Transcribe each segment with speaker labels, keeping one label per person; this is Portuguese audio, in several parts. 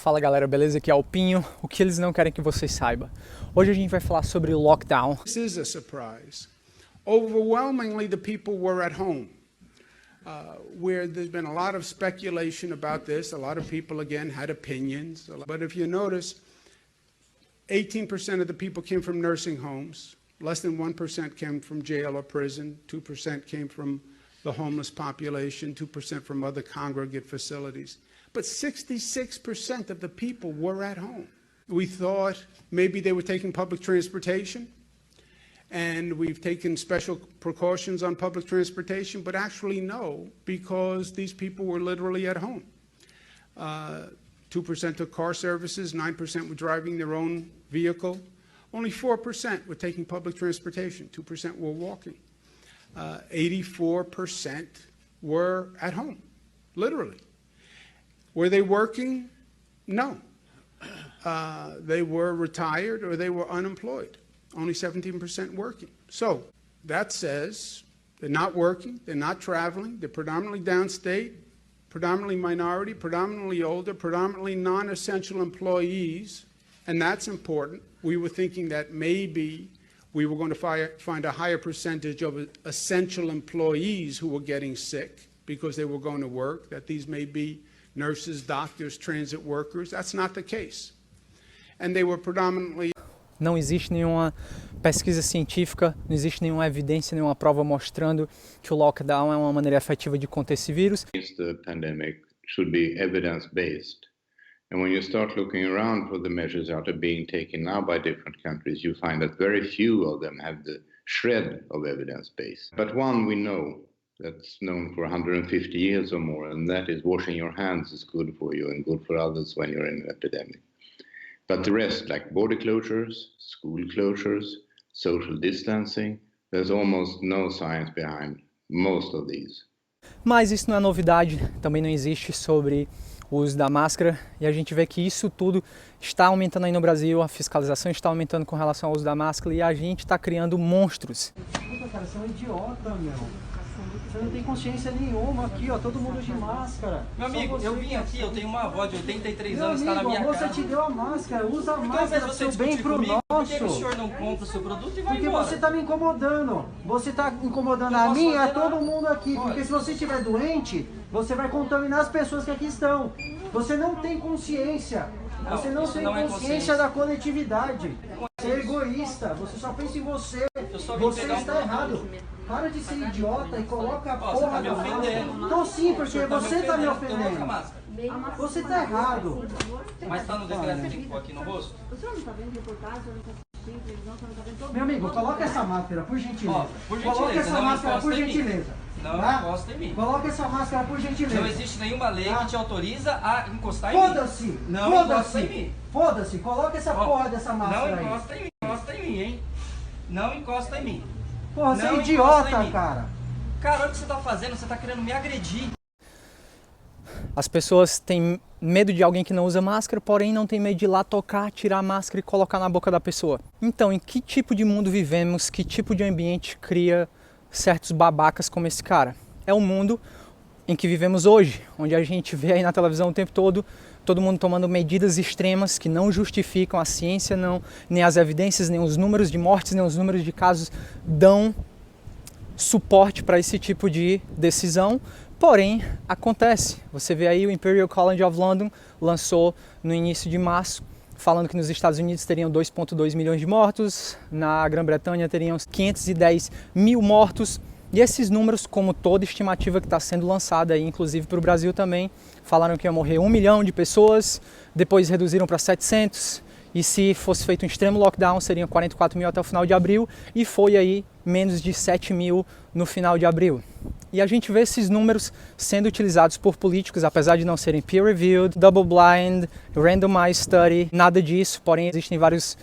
Speaker 1: Fala galera, beleza? Aqui é o Pinho. O que eles não querem que você saiba. Hoje a gente vai falar sobre lockdown.
Speaker 2: This is a surprise. Overwhelmingly, the people were at home. Where there's been a lot of speculation about this. A lot of people, again, had opinions. But if you notice, 18% of the people came from nursing homes. Less than 1% came from jail or prison. 2% came from the homeless population. 2% from other congregate facilities. But 66% of the people were at home. We thought maybe they were taking public transportation, and we've taken special precautions on public transportation, but actually no, because these people were literally at home. 2% took car services, 9% were driving their own vehicle. Only 4% were taking public transportation, 2% were walking. 84% were at home, literally. Were they working? No. They were retired or they were unemployed. Only 17% working. So that says they're not working, they're not traveling, they're predominantly downstate, predominantly minority, predominantly older, predominantly non-essential employees, and that's important. We were thinking that maybe we were going to find a higher percentage of essential employees who were getting sick because they were going to work, that these may be nurses, doctors, transit workers. That's not the case. And they were predominantly...
Speaker 1: Não existe nenhuma pesquisa científica, não existe nenhuma evidência, nenhuma prova mostrando que o lockdown é uma maneira efetiva de conter esse vírus.
Speaker 3: The pandemic should be evidence-based. And when you start looking around for the measures that are being taken now by different countries, you find that very few of them have the shred of evidence base. But one we know that's known for 150 years or more, and that is washing your hands is good for you and good for others when you're in an epidemic. But the rest, like border closures, school closures, social distancing, there's almost no science behind most of these.
Speaker 1: Mas isso não é novidade, também não existe sobre o uso da máscara, e a gente vê que isso tudo está aumentando aí no Brasil, a fiscalização está aumentando com relação ao uso da máscara e a gente está criando monstros.
Speaker 4: Puta, cara, você é um idiota, meu. Você não tem consciência nenhuma aqui, ó, todo mundo de máscara.
Speaker 5: Meu amigo, eu vim aqui, eu tenho uma avó de 83 anos, está na minha
Speaker 4: casa.
Speaker 5: Você
Speaker 4: te deu a máscara, usa a máscara pro seu bem, pro nosso.
Speaker 5: Por que o senhor não compra o seu produto e vai embora?
Speaker 4: Porque você tá me incomodando. Você tá incomodando a mim e a todo mundo aqui. Porque se você estiver doente, você vai contaminar as pessoas que aqui estão. Você não tem consciência. Você não tem consciência da coletividade. Você é egoísta, você só pensa em você. Você está errado. Para de ser idiota e coloca a porra da máscara. Então sim, porque você tá me ofendendo. Você tá errado.
Speaker 5: Mas tá no decreto que ficou aqui no rosto?
Speaker 6: O senhor não tá vendo reportagem, o senhor não tá assistindo televisão, o senhor não tá vendo todo mundo.
Speaker 4: Meu amigo, coloca essa máscara, por gentileza.
Speaker 5: Ó, por gentileza,
Speaker 4: coloca essa máscara, por gentileza.
Speaker 5: Não encosta em mim.
Speaker 4: Coloca essa máscara, por gentileza.
Speaker 5: Não existe nenhuma lei que te autoriza a encostar em mim.
Speaker 4: Foda-se!
Speaker 5: Não encosta em mim.
Speaker 4: Foda-se, coloca essa porra dessa máscara aí.
Speaker 5: Não encosta em mim, encosta em mim, hein? Não encosta em mim.
Speaker 4: Porra, você é idiota, cara.
Speaker 5: Cara, olha o que você tá fazendo, você tá querendo me agredir.
Speaker 1: As pessoas têm medo de alguém que não usa máscara, porém não tem medo de ir lá tocar, tirar a máscara e colocar na boca da pessoa. Então, em que tipo de mundo vivemos, que tipo de ambiente cria certos babacas como esse cara? É o mundo em que vivemos hoje, onde a gente vê aí na televisão o tempo todo mundo tomando medidas extremas que não justificam a ciência, nem as evidências, nem os números de mortes, nem os números de casos dão suporte para esse tipo de decisão. Porém, acontece. Você vê aí o Imperial College of London lançou no início de março, falando que nos Estados Unidos teriam 2,2 milhões de mortos, na Grã-Bretanha teriam 510 mil mortos. E esses números, como toda estimativa que está sendo lançada aí, inclusive para o Brasil também, falaram que ia morrer 1 milhão de pessoas, depois reduziram para 700, e se fosse feito um extremo lockdown seriam 44 mil até o final de abril, e foi aí menos de 7 mil no final de abril. E a gente vê esses números sendo utilizados por políticos, apesar de não serem peer-reviewed, double-blind, randomized study, nada disso, porém existem várias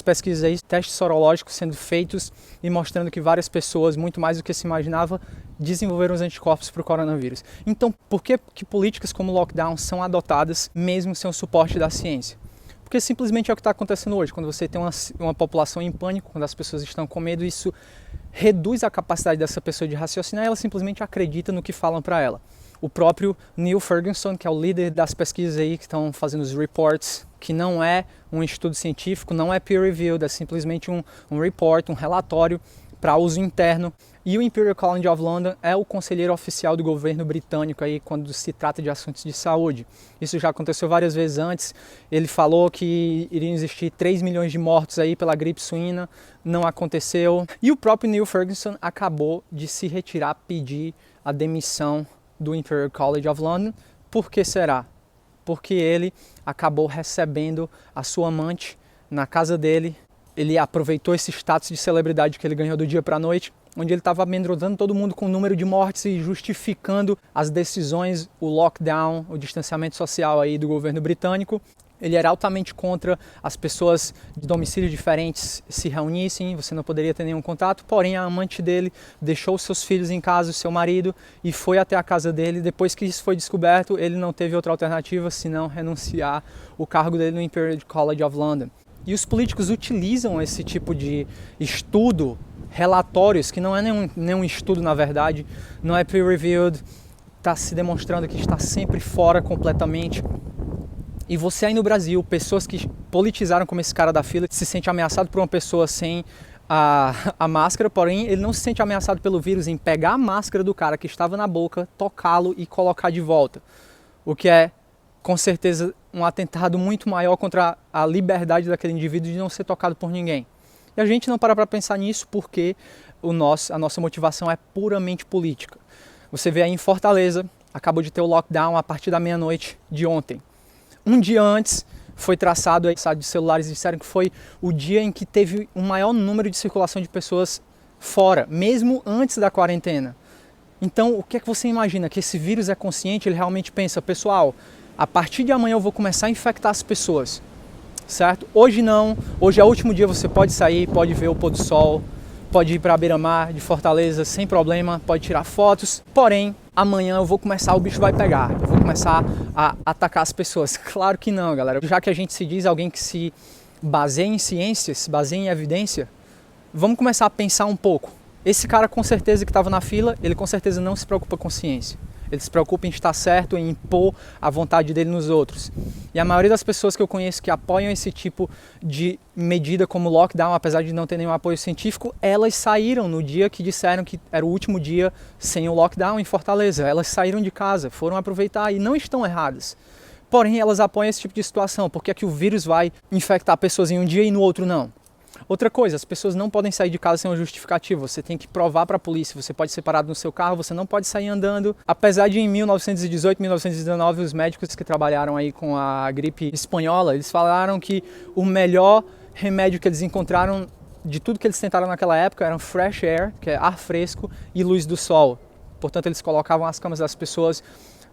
Speaker 1: pesquisas aí, testes sorológicos sendo feitos e mostrando que várias pessoas, muito mais do que se imaginava, desenvolveram os anticorpos para o coronavírus. Então, por que políticas como lockdown são adotadas mesmo sem o suporte da ciência? Porque simplesmente é o que está acontecendo hoje. Quando você tem uma população em pânico, quando as pessoas estão com medo, isso reduz a capacidade dessa pessoa de raciocinar e ela simplesmente acredita no que falam para ela. O próprio Neil Ferguson, que é o líder das pesquisas aí que estão fazendo os reports, que não é um estudo científico, não é peer-reviewed, é simplesmente um report, um relatório para uso interno. E o Imperial College of London é o conselheiro oficial do governo britânico aí quando se trata de assuntos de saúde. Isso já aconteceu várias vezes antes. Ele falou que iriam existir 3 milhões de mortos aí pela gripe suína, não aconteceu. E o próprio Neil Ferguson acabou de se retirar, pedir a demissão do Imperial College of London. Por que será? Porque ele acabou recebendo a sua amante na casa dele. Ele aproveitou esse status de celebridade que ele ganhou do dia para a noite, onde ele estava amedrontando todo mundo com o número de mortes e justificando as decisões, o lockdown, o distanciamento social aí do governo britânico. Ele era altamente contra as pessoas de domicílios diferentes se reunissem, você não poderia ter nenhum contato, porém a amante dele deixou seus filhos em casa, o seu marido, e foi até a casa dele. Depois que isso foi descoberto, ele não teve outra alternativa senão renunciar o cargo dele no Imperial College of London. E os políticos utilizam esse tipo de estudo, relatórios, que não é nenhum estudo na verdade, não é peer-reviewed, está se demonstrando que está sempre fora completamente. E você aí no Brasil, pessoas que politizaram como esse cara da fila, se sente ameaçado por uma pessoa sem a máscara, porém ele não se sente ameaçado pelo vírus em pegar a máscara do cara que estava na boca, tocá-lo e colocar de volta. O que é, com certeza, um atentado muito maior contra a liberdade daquele indivíduo de não ser tocado por ninguém. E a gente não para pensar nisso porque a nossa motivação é puramente política. Você vê aí em Fortaleza, acabou de ter o lockdown a partir da meia-noite de ontem. Um dia antes foi traçado de celulares, disseram que foi o dia em que teve o maior número de circulação de pessoas fora, mesmo antes da quarentena. Então, o que é que você imagina? Que esse vírus é consciente, ele realmente pensa, pessoal, a partir de amanhã eu vou começar a infectar as pessoas, certo? Hoje não, hoje é o último dia, você pode sair, pode ver o pôr do sol, pode ir para a beira-mar de Fortaleza sem problema, pode tirar fotos, porém, amanhã o bicho vai pegar, eu vou começar a atacar as pessoas. Claro que não, galera. Já que a gente se diz alguém que se baseia em ciências, se baseia em evidência, vamos começar a pensar um pouco. Esse cara com certeza que estava na fila, ele com certeza não se preocupa com ciência. Ele se preocupa em estar certo, em impor a vontade dele nos outros. E a maioria das pessoas que eu conheço que apoiam esse tipo de medida como lockdown, apesar de não ter nenhum apoio científico, elas saíram no dia que disseram que era o último dia sem o lockdown em Fortaleza. Elas saíram de casa, foram aproveitar e não estão erradas. Porém, elas apoiam esse tipo de situação, porque é que o vírus vai infectar pessoas em um dia e no outro não. Outra coisa, as pessoas não podem sair de casa sem uma justificativa, você tem que provar para a polícia, você pode ser parado no seu carro, você não pode sair andando. Apesar de em 1918, 1919, os médicos que trabalharam aí com a gripe espanhola, eles falaram que o melhor remédio que eles encontraram de tudo que eles tentaram naquela época era fresh air, que é ar fresco, e luz do sol. Portanto, eles colocavam as camas das pessoas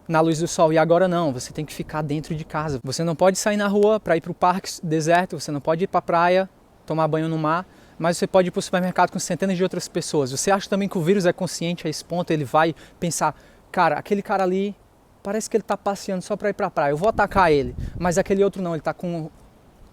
Speaker 1: na luz do sol. E agora não, você tem que ficar dentro de casa. Você não pode sair na rua para ir para o parque deserto, você não pode ir para a praia, tomar banho no mar, mas você pode ir para o supermercado com centenas de outras pessoas. Você acha também que o vírus é consciente a esse ponto? Ele vai pensar, cara, aquele cara ali, parece que ele está passeando só para ir para a praia, eu vou atacar ele. Mas aquele outro não, ele está com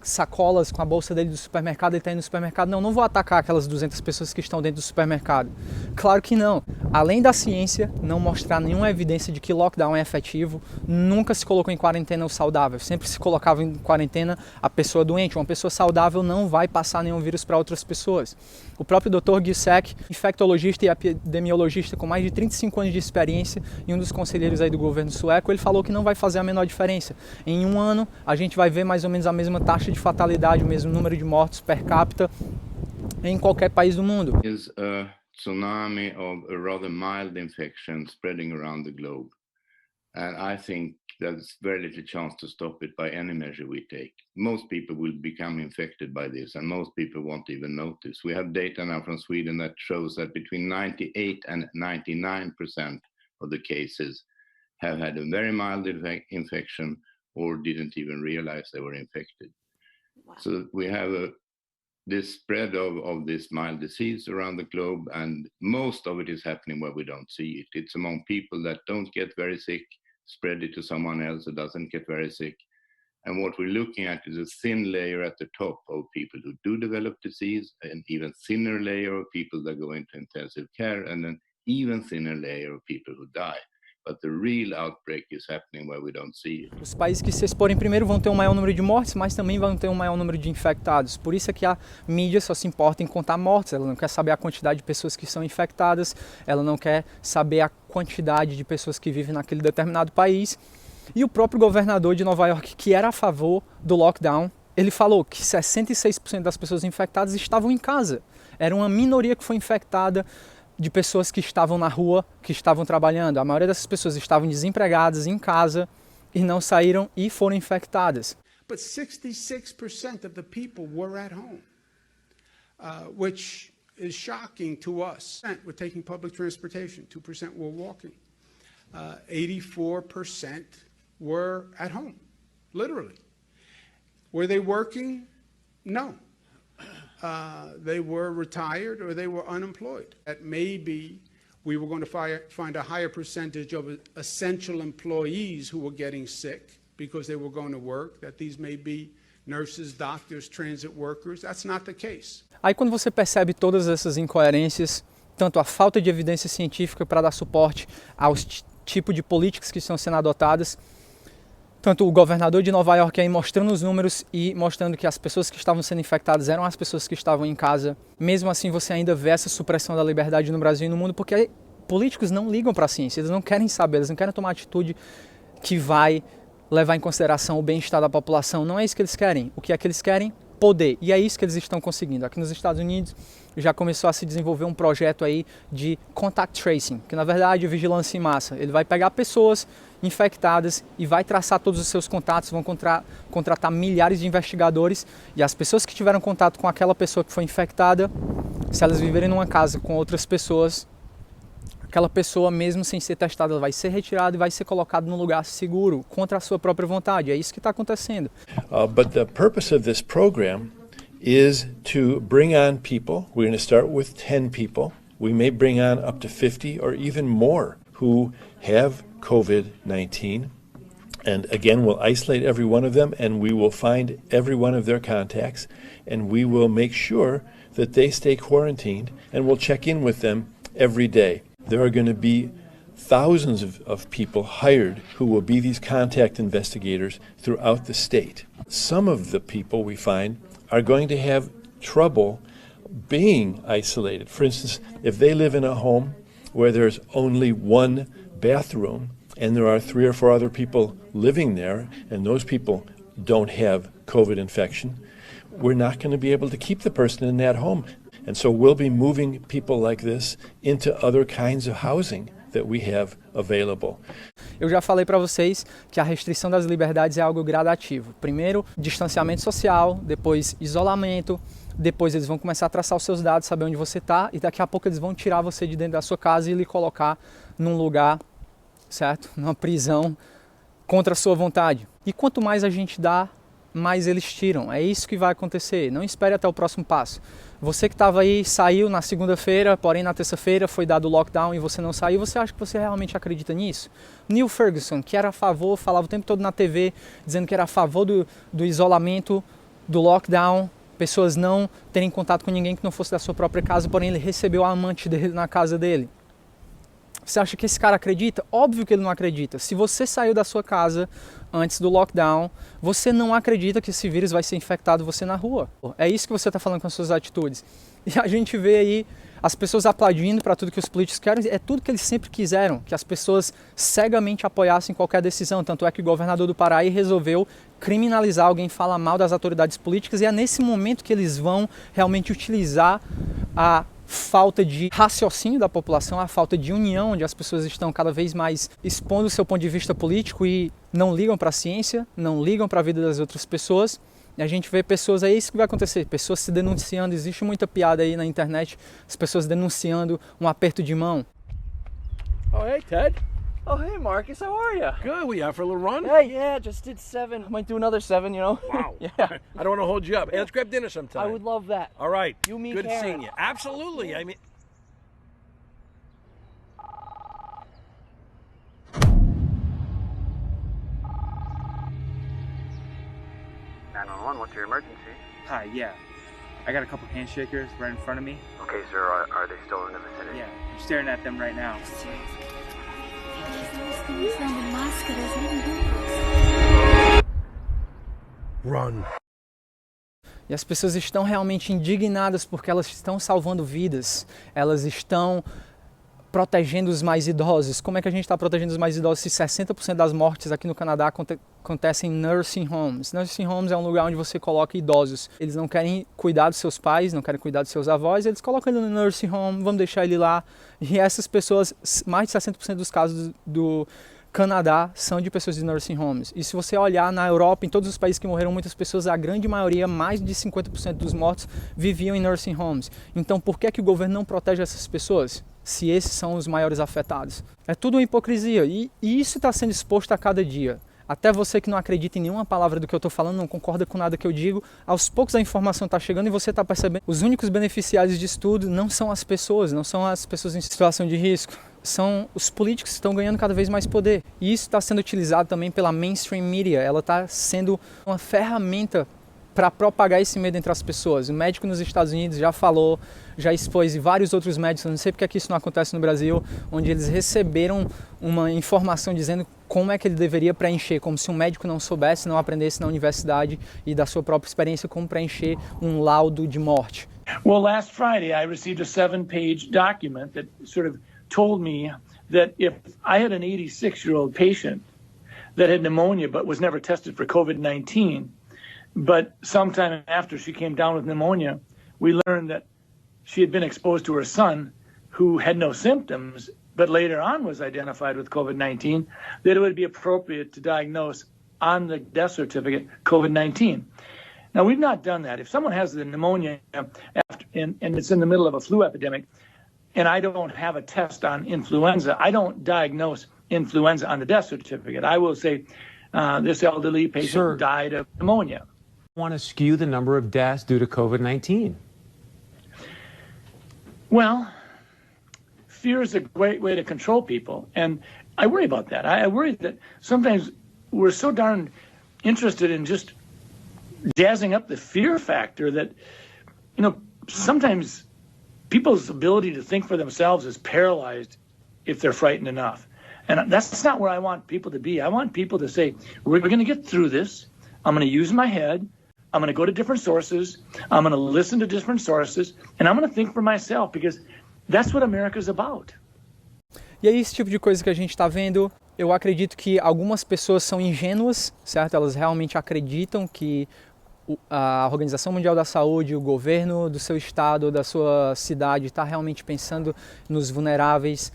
Speaker 1: sacolas, com a bolsa dele do supermercado, ele está indo no supermercado. Não vou atacar aquelas 200 pessoas que estão dentro do supermercado. Claro que não. Além da ciência não mostrar nenhuma evidência de que lockdown é efetivo, nunca se colocou em quarentena o saudável. Sempre se colocava em quarentena a pessoa doente. Uma pessoa saudável não vai passar nenhum vírus para outras pessoas. O próprio Dr. Giesecke, infectologista e epidemiologista com mais de 35 anos de experiência e um dos conselheiros aí do governo sueco, ele falou que não vai fazer a menor diferença. Em um ano, a gente vai ver mais ou menos a mesma taxa de fatalidade, o mesmo número de mortos per capita em qualquer país do mundo.
Speaker 3: Is a tsunami of a rather mild infection spreading around the globe. And I think there's very little chance to stop it by any measure we take. Most people will become infected by this, and most people won't even notice. We have data now from Sweden that shows that between 98 and 99% of the cases have had a very mild infection or didn't even realize they were infected. Wow. So we have this spread of this mild disease around the globe, and most of it is happening where we don't see it. It's among people that don't get very sick, spread it to someone else who doesn't get very sick. And what we're looking at is a thin layer at the top of people who do develop disease, an even thinner layer of people that go into intensive care, and an even thinner layer of people who die. but the real outbreak is happening where we don't see it.
Speaker 1: Os países que se exporem primeiro vão ter um maior número de mortes, mas também vão ter um maior número de infectados. Por isso é que a mídia só se importa em contar mortes, ela não quer saber a quantidade de pessoas que são infectadas, ela não quer saber a quantidade de pessoas que vivem naquele determinado país. E o próprio governador de Nova York, que era a favor do lockdown, ele falou que 66% das pessoas infectadas estavam em casa. Era uma minoria que foi infectada de pessoas que estavam na rua, que estavam trabalhando. A maioria dessas pessoas estavam desempregadas em casa e não saíram e foram infectadas.
Speaker 2: But 66% of the people were at home, which is shocking to us. We're taking public transportation, 2% were walking. 84% were at home, literally. Were they working? No. They were retired or they were unemployed. That maybe we were going to find a higher percentage of essential employees who were getting sick because they were going to work, that these may be nurses, doctors, transit workers. That's not the case.
Speaker 1: Aí quando você percebe todas essas incoerências, tanto a falta de evidência científica para dar suporte aos tipos de políticas que estão sendo adotadas, tanto o governador de Nova York aí mostrando os números e mostrando que as pessoas que estavam sendo infectadas eram as pessoas que estavam em casa. Mesmo assim, você ainda vê essa supressão da liberdade no Brasil e no mundo, porque políticos não ligam para a ciência, eles não querem saber, eles não querem tomar atitude que vai levar em consideração o bem-estar da população. Não é isso que eles querem. O que é que eles querem? Poder. E é isso que eles estão conseguindo. Aqui nos Estados Unidos já começou a se desenvolver um projeto aí de contact tracing, que na verdade é vigilância em massa. Ele vai pegar pessoas infectadas e vai traçar todos os seus contatos, vão contratar milhares de investigadores e as pessoas que tiveram contato com aquela pessoa que foi infectada, se elas viverem numa casa com outras pessoas, aquela pessoa, mesmo sem ser testada, ela vai ser retirada e vai ser colocada num lugar seguro, contra a sua própria vontade. É isso que está acontecendo.
Speaker 7: But the purpose of this program is to bring on people. We're going to start with 10 people. We may bring on up to 50 or even more who have COVID-19. And again, we'll isolate every one of them and we will find every one of their contacts and we will make sure that they stay quarantined and we'll check in with them every day. There are going to be thousands of people hired who will be these contact investigators throughout the state. Some of the people we find are going to have trouble being isolated. For instance, if they live in a home where there's only one bathroom and there are 3 or 4 other people living there and those people don't have COVID infection, we're not going to be able to keep the person in that home. And so we'll be moving people like this into other kinds of housing that we have available.
Speaker 1: Eu já falei para vocês que a restrição das liberdades é algo gradativo. Primeiro, distanciamento social, depois isolamento, depois eles vão começar a traçar os seus dados, saber onde você está e daqui a pouco eles vão tirar você de dentro da sua casa e lhe colocar num lugar, certo? Numa prisão contra a sua vontade. E quanto mais a gente dá, mais eles tiram. É isso que vai acontecer. Não espere até o próximo passo. Você que estava aí, saiu na segunda-feira, porém na terça-feira foi dado o lockdown e você não saiu, você acha que você realmente acredita nisso? Neil Ferguson, que era a favor, falava o tempo todo na TV, dizendo que era a favor do isolamento, do lockdown, pessoas não terem contato com ninguém que não fosse da sua própria casa, porém ele recebeu a amante dele na casa dele. Você acha que esse cara acredita? Óbvio que ele não acredita. Se você saiu da sua casa antes do lockdown, você não acredita que esse vírus vai ser infectado você na rua. É isso que você está falando com as suas atitudes. E a gente vê aí as pessoas aplaudindo para tudo que os políticos querem. É tudo que eles sempre quiseram, que as pessoas cegamente apoiassem qualquer decisão. Tanto é que o governador do Pará resolveu criminalizar alguém que fala mal das autoridades políticas. E é nesse momento que eles vão realmente utilizar a falta de raciocínio da população, a falta de união, onde as pessoas estão cada vez mais expondo o seu ponto de vista político e não ligam para a ciência, não ligam para a vida das outras pessoas. E a gente vê pessoas aí, isso que vai acontecer, pessoas se denunciando, existe muita piada aí na internet, as pessoas denunciando um aperto de mão.
Speaker 8: Oh, hey, Ted.
Speaker 5: Oh, hey, Marcus, how are you?
Speaker 8: Good. We out for a little run?
Speaker 5: Hey, yeah, just did 7. Might do another 7, you know?
Speaker 8: Wow.
Speaker 5: Yeah.
Speaker 8: I don't want to hold you up. Hey, let's grab dinner sometime.
Speaker 5: I would love that.
Speaker 8: All right.
Speaker 5: You, me,
Speaker 8: Good
Speaker 5: Karen.
Speaker 8: seeing you. Absolutely. I mean...
Speaker 9: What's your emergency?
Speaker 10: Hi, yeah. I got a couple handshakers right in front of me.
Speaker 9: Okay, sir, are they still in the vicinity?
Speaker 10: Yeah, I'm staring at them right now.
Speaker 6: Seriously. Estão usando máscaras nenhumas.
Speaker 8: Run.
Speaker 1: E as pessoas estão realmente indignadas porque elas estão salvando vidas, elas estão protegendo os mais idosos. Como é que a gente está protegendo os mais idosos se 60% das mortes aqui no Canadá acontecem em nursing homes? Nursing homes é um lugar onde você coloca idosos. Eles não querem cuidar dos seus pais, não querem cuidar dos seus avós, eles colocam ele no nursing home, vamos deixar ele lá. E essas pessoas, mais de 60% dos casos do Canadá são de pessoas de nursing homes. E se você olhar na Europa, em todos os países que morreram muitas pessoas, a grande maioria, mais de 50% dos mortos, viviam em nursing homes. Então por que o governo não protege essas pessoas, se esses são os maiores afetados? É tudo uma hipocrisia e isso está sendo exposto a cada dia. Até você que não acredita em nenhuma palavra do que eu estou falando, não concorda com nada que eu digo, aos poucos a informação está chegando e você está percebendo. Os únicos beneficiários disso tudo não são as pessoas, não são as pessoas em situação de risco. São os políticos que estão ganhando cada vez mais poder. E isso está sendo utilizado também pela mainstream media. Ela está sendo uma ferramenta para propagar esse medo entre as pessoas. O médico nos Estados Unidos já falou, já expôs, e vários outros médicos, não sei porque que isso não acontece no Brasil, onde eles receberam uma informação dizendo como é que ele deveria preencher, como se um médico não soubesse, não aprendesse na universidade e da sua própria experiência como preencher um laudo de morte.
Speaker 9: Well, last Friday I received a 7-page document that sort of told me that if I had an 86-year-old patient that had pneumonia but was never tested for COVID-19, but sometime after she came down with pneumonia, we learned that she had been exposed to her son who had no symptoms, but later on was identified with COVID-19, that it would be appropriate to diagnose on the death certificate COVID-19. Now, we've not done that. If someone has the pneumonia and it's in the middle of a flu epidemic, and I don't have a test on influenza, I don't diagnose influenza on the death certificate. I will say this elderly patient died of pneumonia.
Speaker 11: Want to skew the number of deaths due to COVID-19?
Speaker 9: Well, fear is a great way to control people, and I worry about that. I worry that sometimes we're so darn interested in just jazzing up the fear factor that, you know, sometimes people's ability to think for themselves is paralyzed if they're frightened enough. And that's not where I want people to be. I want people to say, we're going to get through this. I'm going to use my head. I'm going to go to different sources. I'm going to listen to different sources. And I'm going to think for myself, because that's what America's about.
Speaker 1: E é esse tipo de coisa que a gente está vendo. Eu acredito que algumas pessoas são ingênuas, certo? Elas realmente acreditam que a Organização Mundial da Saúde, o governo do seu estado, da sua cidade, está realmente pensando nos vulneráveis.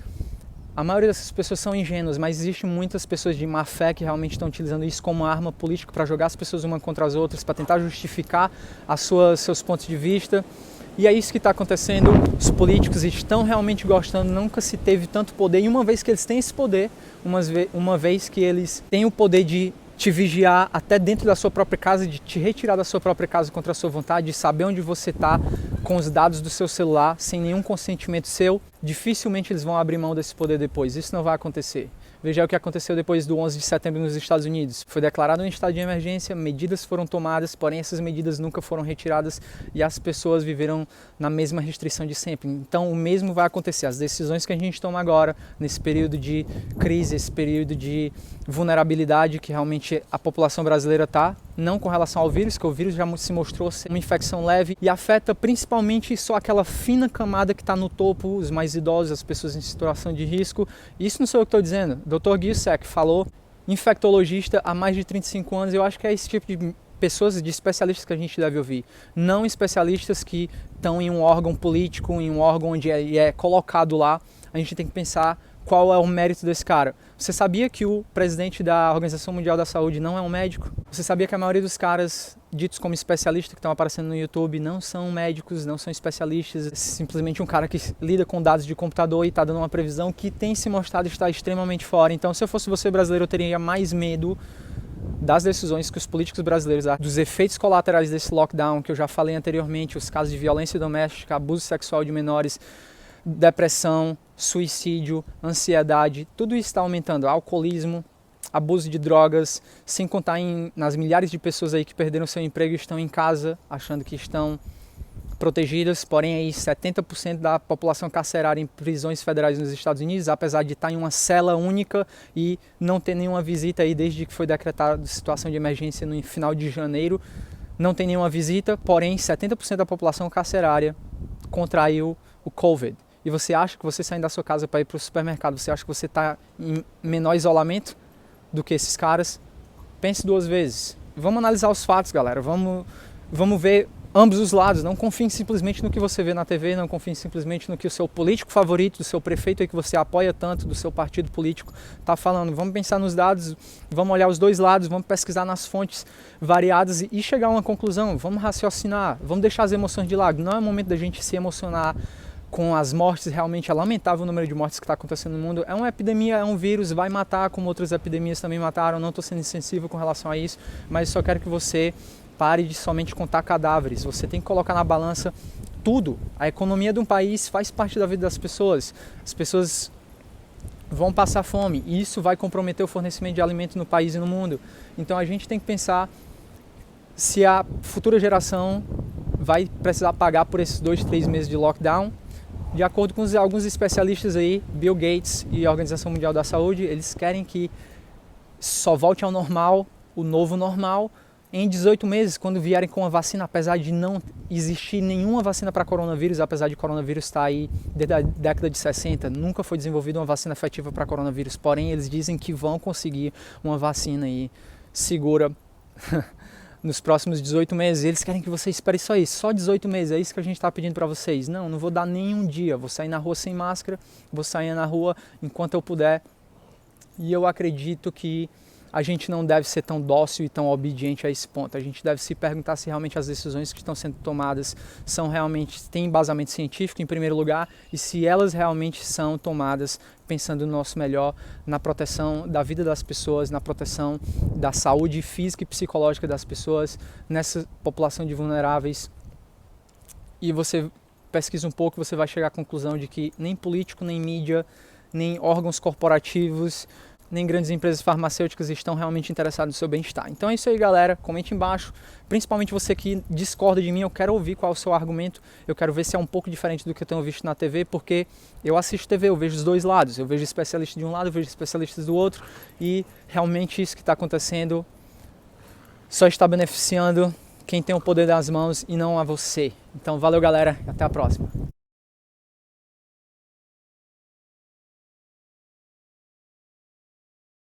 Speaker 1: A maioria dessas pessoas são ingênuas, mas existem muitas pessoas de má fé que realmente estão utilizando isso como arma política para jogar as pessoas umas contra as outras, para tentar justificar seus pontos de vista. E é isso que está acontecendo. Os políticos estão realmente gostando, nunca se teve tanto poder. E uma vez que eles têm esse poder, uma vez que eles têm o poder de te vigiar até dentro da sua própria casa, de te retirar da sua própria casa contra a sua vontade, de saber onde você está com os dados do seu celular, sem nenhum consentimento seu, dificilmente eles vão abrir mão desse poder depois. Isso não vai acontecer. Veja o que aconteceu depois do 11 de setembro nos Estados Unidos. Foi declarado um estado de emergência, medidas foram tomadas, porém essas medidas nunca foram retiradas e as pessoas viveram na mesma restrição de sempre. Então o mesmo vai acontecer. As decisões que a gente toma agora, nesse período de crise, esse período de vulnerabilidade que realmente a população brasileira está, não com relação ao vírus, que o vírus já se mostrou ser uma infecção leve e afeta principalmente só aquela fina camada que está no topo, os mais idosos, as pessoas em situação de risco. Isso não sou eu que estou dizendo. Dr. Giussek falou, infectologista há mais de 35 anos. Eu acho que é esse tipo de pessoas, de especialistas que a gente deve ouvir. Não especialistas que estão em um órgão político, em um órgão onde é colocado lá. A gente tem que pensar qual é o mérito desse cara. Você sabia que o presidente da Organização Mundial da Saúde não é um médico? Você sabia que a maioria dos caras ditos como especialistas que estão aparecendo no YouTube não são médicos, não são especialistas, é simplesmente um cara que lida com dados de computador e está dando uma previsão que tem se mostrado estar extremamente fora. Então, se eu fosse você brasileiro, eu teria mais medo das decisões que os políticos brasileiros, dos efeitos colaterais desse lockdown, que eu já falei anteriormente, os casos de violência doméstica, abuso sexual de menores, depressão, suicídio, ansiedade, tudo isso está aumentando, alcoolismo, abuso de drogas, sem contar nas milhares de pessoas aí que perderam seu emprego e estão em casa, achando que estão protegidas, porém aí 70% da população carcerária em prisões federais nos Estados Unidos, apesar de estar em uma cela única e não ter nenhuma visita aí desde que foi decretada situação de emergência no final de janeiro, não tem nenhuma visita, porém 70% da população carcerária contraiu o COVID. E você acha que você saindo da sua casa para ir para o supermercado, você acha que você está em menor isolamento do que esses caras? Pense duas vezes. Vamos analisar os fatos, galera. Vamos ver ambos os lados. Não confie simplesmente no que você vê na TV, não confie simplesmente no que o seu político favorito, do seu prefeito aí que você apoia tanto, do seu partido político está falando. Vamos pensar nos dados, vamos olhar os dois lados, vamos pesquisar nas fontes variadas e chegar a uma conclusão. Vamos raciocinar, vamos deixar as emoções de lado. Não é o momento da gente se emocionar com as mortes. Realmente é lamentável o número de mortes que está acontecendo no mundo. É uma epidemia, é um vírus, vai matar como outras epidemias também mataram. Não estou sendo insensível com relação a isso, mas só quero que você pare de somente contar cadáveres. Você tem que colocar na balança tudo. A economia de um país faz parte da vida das pessoas. As pessoas vão passar fome e isso vai comprometer o fornecimento de alimento no país e no mundo. Então a gente tem que pensar se a futura geração vai precisar pagar por esses 2-3 meses de lockdown. De acordo com alguns especialistas aí, Bill Gates e a Organização Mundial da Saúde, eles querem que só volte ao normal, o novo normal, em 18 meses, quando vierem com a vacina, apesar de não existir nenhuma vacina para coronavírus, apesar de coronavírus estar aí desde a década de 60, nunca foi desenvolvida uma vacina efetiva para coronavírus, porém eles dizem que vão conseguir uma vacina aí segura nos próximos 18 meses. Eles querem que você espere só 18 meses, é isso que a gente está pedindo para vocês. Não vou dar nenhum dia, vou sair na rua sem máscara, vou sair na rua enquanto eu puder, e eu acredito que a gente não deve ser tão dócil e tão obediente a esse ponto. A gente deve se perguntar se realmente as decisões que estão sendo tomadas têm embasamento científico em primeiro lugar e se elas realmente são tomadas pensando no nosso melhor, na proteção da vida das pessoas, na proteção da saúde física e psicológica das pessoas, nessa população de vulneráveis. E você pesquisa um pouco, você vai chegar à conclusão de que nem político, nem mídia, nem órgãos corporativos, nem grandes empresas farmacêuticas estão realmente interessadas no seu bem-estar. Então é isso aí, galera. Comente embaixo. Principalmente você que discorda de mim, eu quero ouvir qual é o seu argumento. Eu quero ver se é um pouco diferente do que eu tenho visto na TV, porque eu assisto TV, eu vejo os dois lados. Eu vejo especialistas de um lado, eu vejo especialistas do outro. E realmente isso que está acontecendo só está beneficiando quem tem o poder das mãos e não a você. Então valeu, galera. Até a próxima.